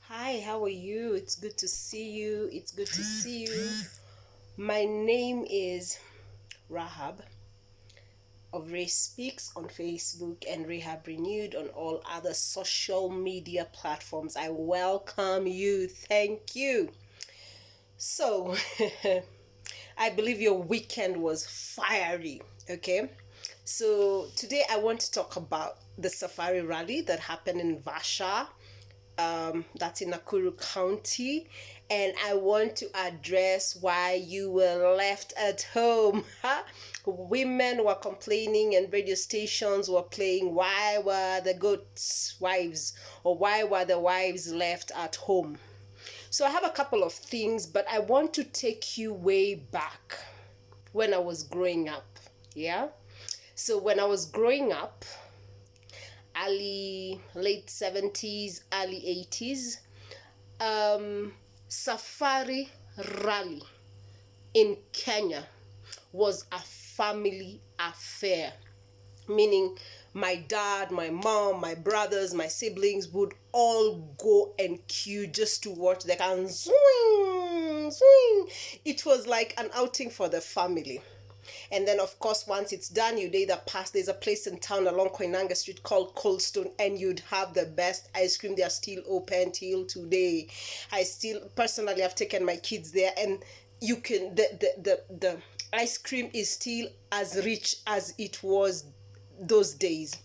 Hi, how are you? It's good to see you. It's good to see you. My name is Rahab of Ray Speaks on Facebook and Rehab Renewed on all other social media platforms. I welcome you. Thank you. So, I believe your weekend was fiery. Okay. So, today I want to talk about the safari rally that happened in Vasha, that's in Nakuru County, and I want to address why you were left at home. Women were complaining, and radio stations were playing, why were the goats' wives, or why were the wives left at home? So I have a couple of things, but I want to take you way back when I was growing up. Yeah? So when I was growing up, late 70s, early 80s, safari rally in Kenya was a family affair, meaning my dad, my mom, my brothers, my siblings would all go and queue just to watch the can swing, swing. It was like an outing for the family. And then, of course, once it's done, you'd either pass. There's a place in town along Koinanga Street called Coldstone, and you'd have the best ice cream. They are still open till today. I still personally have taken my kids there, and you can the ice cream is still as rich as it was those days.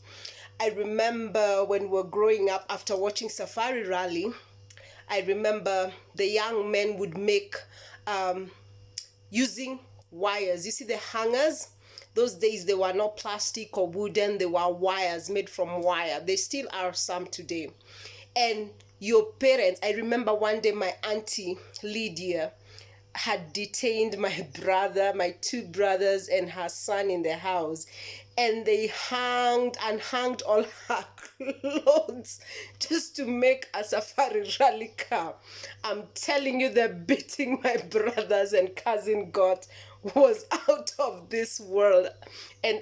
I remember when we were growing up, after watching Safari Rally, I remember the young men would make using wires. You see the hangers? Those days they were not plastic or wooden, they were wires made from wire. They still are some today. And your parents, I remember one day my auntie Lydia had detained my brother, my two brothers, and her son in the house, and they hanged all her clothes just to make a safari rally car. I'm telling you, the beating my brothers and cousin got was out of this world. And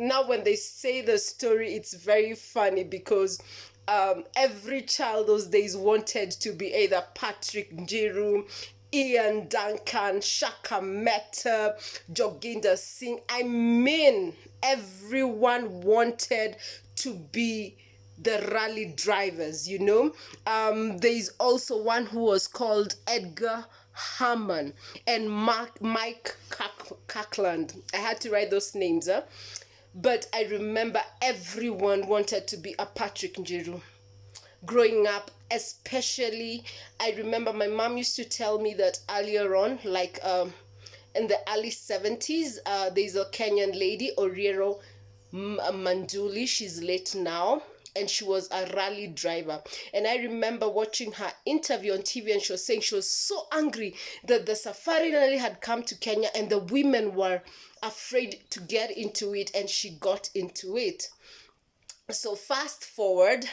now when they say the story, it's very funny because every child those days wanted to be either Patrick Njiru, Ian Duncan, Shaka Mehta, Joginder Singh. I mean, everyone wanted to be the rally drivers, you know. There's also one who was called Edgar Harmon and Mike Cackland. I had to write those names, huh? But I remember everyone wanted to be a Patrick Njiru growing up. Especially, I remember my mom used to tell me that earlier on, like in the early 70s, there's a Kenyan lady, Oriero Manduli. She's late now, and she was a rally driver. And I remember watching her interview on TV, and she was saying she was so angry that the safari rally had come to Kenya and the women were afraid to get into it, and she got into it. So fast forward,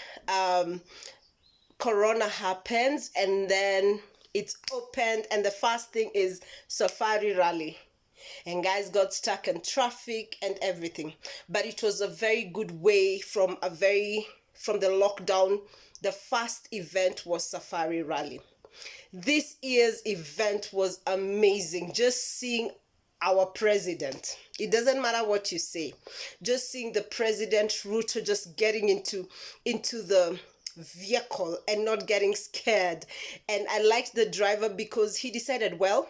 Corona happens, and then it's opened, and the first thing is safari rally, and guys got stuck in traffic and everything. But it was a very good way from the lockdown. The first event was safari rally. This year's event was amazing. Just seeing our president, it doesn't matter what you say, just seeing the president Ruto just getting into the vehicle and not getting scared. And I liked the driver because he decided, well,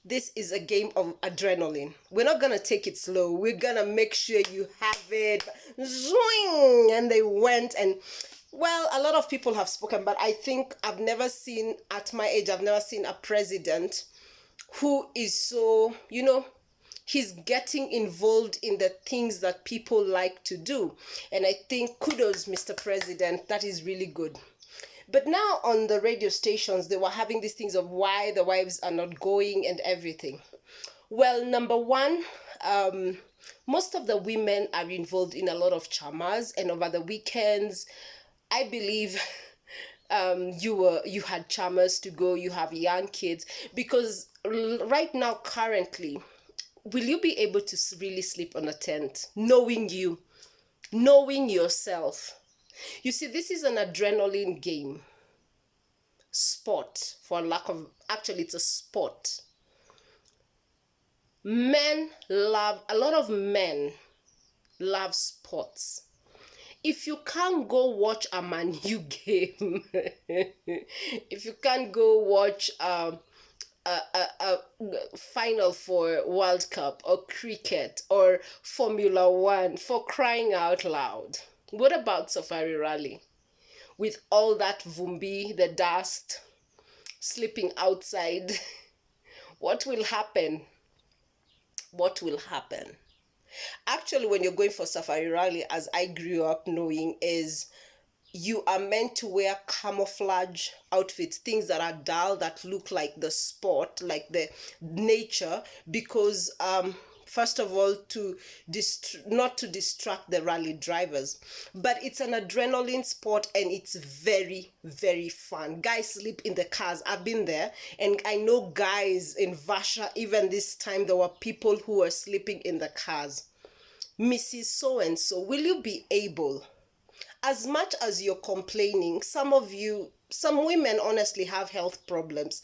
this is a game of adrenaline. We're not gonna take it slow. We're gonna make sure you have it. Zwing! And they went, and well, a lot of people have spoken, but I think at my age, I've never seen a president who is so, he's getting involved in the things that people like to do. And I think kudos, Mr. President, that is really good. But now on the radio stations, they were having these things of why the wives are not going and everything. Well, number one, most of the women are involved in a lot of chamas, and over the weekends, I believe you had chamas to go, you have young kids, because right now, currently, will you be able to really sleep on a tent, knowing yourself? You see, this is an adrenaline game. sport, for lack of, actually it's a sport. A lot of men love sports. If you can't go watch a Man U game, if you can't go watch a final for World Cup or cricket or Formula One, for crying out loud, what about Safari Rally? With all that vumbi, the dust, sleeping outside, what will happen? What will happen? Actually, when you're going for Safari Rally, as I grew up knowing, is you are meant to wear camouflage outfits, things that are dull, that look like the sport, like the nature, because first of all, not to distract the rally drivers, but it's an adrenaline sport and it's very, very fun. Guys sleep in the cars. I've been there, and I know guys in Vasha, even this time, there were people who were sleeping in the cars. Mrs. So-and-so, will you be able, as much as you're complaining, some women honestly have health problems.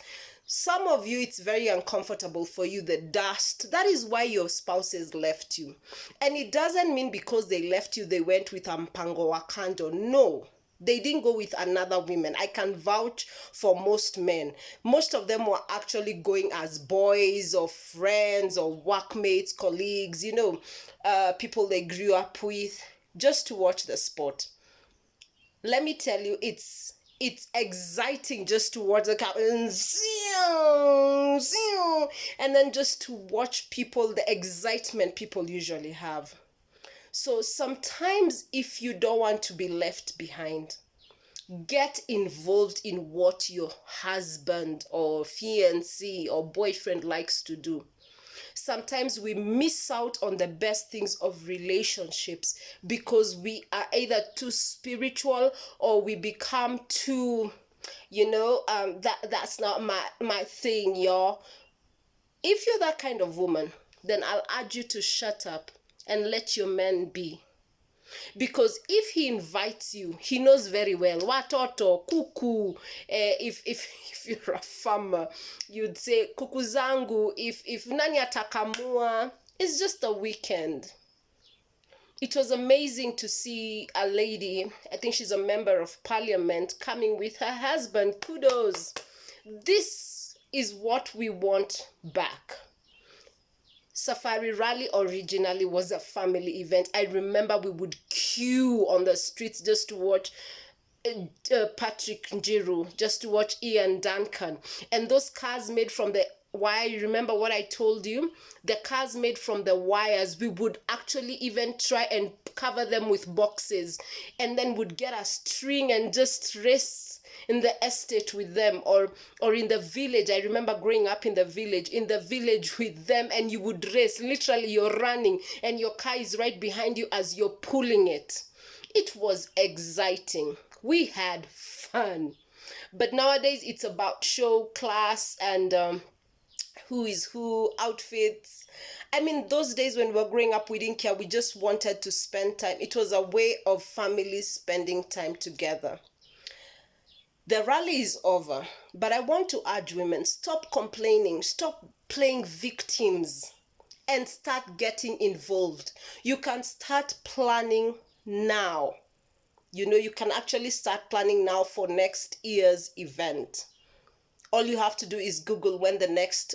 Some of you, it's very uncomfortable for you, the dust. That is why your spouses left you. And it doesn't mean because they left you, they went with Mpango Wakando. No, they didn't go with another woman. I can vouch for most men. Most of them were actually going as boys or friends or workmates, colleagues, people they grew up with, just to watch the sport. Let me tell you, it's exciting just to watch the car and then just to watch people, the excitement people usually have. So sometimes, if you don't want to be left behind, get involved in what your husband or fiancé or boyfriend likes to do. Sometimes we miss out on the best things of relationships because we are either too spiritual or we become too, that's not my thing, y'all. If you're that kind of woman, then I'll urge you to shut up and let your man be. Because if he invites you, he knows very well, watoto, kuku, if you're a farmer, you'd say, kuku zangu, if nani atakamua, it's just a weekend. It was amazing to see a lady, I think she's a member of parliament, coming with her husband. Kudos. This is what we want back. Safari Rally originally was a family event. I remember we would queue on the streets just to watch Patrick Njiru, just to watch Ian Duncan. And those cars made from the wire, you remember what I told you? The cars made from the wires, we would actually even try and cover them with boxes, and then would get a string and just race in the estate with them, or in the village. I remember growing up in the village with them, and you would race. Literally, you're running and your car is right behind you as you're pulling it. It was exciting. We had fun. But nowadays it's about show, class, and who is who, outfits. I mean, those days when we were growing up, we didn't care. We just wanted to spend time. It was a way of families spending time together. The rally is over, but I want to urge women, stop complaining, stop playing victims, and start getting involved. You can start planning now. You can actually start planning now for next year's event. All you have to do is Google when the next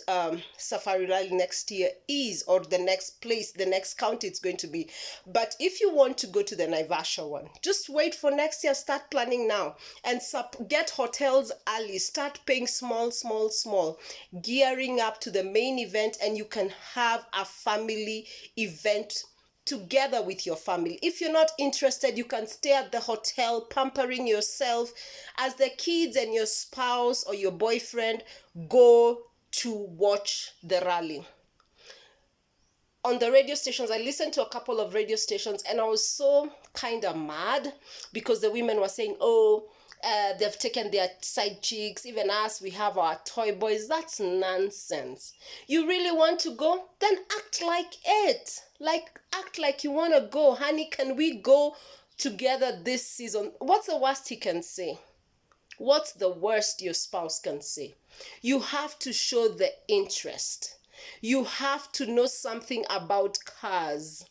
Safari Rally next year is, or the next place, the next county it's going to be. But if you want to go to the Naivasha one, just wait for next year, start planning now, and get hotels early, start paying small, gearing up to the main event, and you can have a family event together with your family. If you're not interested, you can stay at the hotel pampering yourself as the kids and your spouse or your boyfriend go to watch the rally. On the radio stations, I listened to a couple of radio stations, and I was so kind of mad because the women were saying, they've taken their side chicks, even us, we have our toy boys. That's nonsense. You really want to go? Then act like it. Act like you want to go. Honey, can we go together this season? What's the worst he can say? What's the worst your spouse can say? You have to show the interest. You have to know something about cars.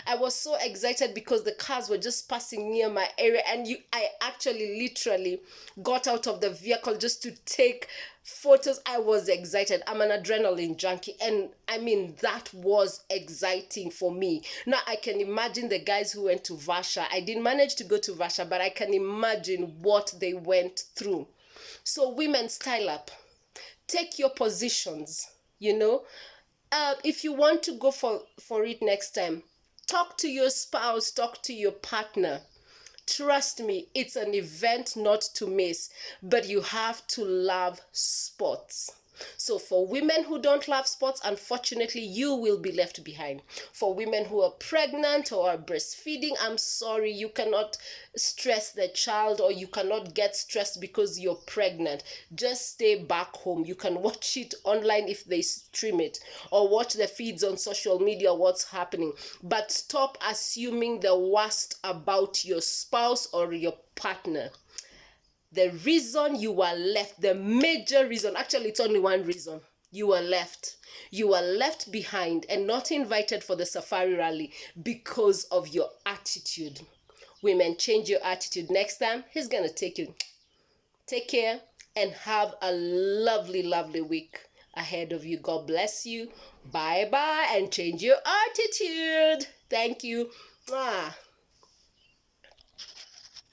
I was so excited because the cars were just passing near my area, and I actually literally got out of the vehicle just to take photos. I was excited. I'm an adrenaline junkie, and I mean, that was exciting for me. Now I can imagine the guys who went to Vasha. I didn't manage to go to Vasha, but I can imagine what they went through. So women, style up. Take your positions, you know. If you want to go for it next time, talk to your spouse, talk to your partner. Trust me, it's an event not to miss, but you have to love sports. So for women who don't love sports, unfortunately, you will be left behind. For women who are pregnant or are breastfeeding, I'm sorry, you cannot stress the child, or you cannot get stressed because you're pregnant. Just stay back home. You can watch it online if they stream it, or watch the feeds on social media, what's happening. But stop assuming the worst about your spouse or your partner. The reason you are left, the major reason, actually it's only one reason, you are left. You are left behind and not invited for the safari rally because of your attitude. Women, change your attitude. Next time, he's gonna take you. Take care and have a lovely, lovely week ahead of you. God bless you. Bye bye, and change your attitude. Thank you. Mwah.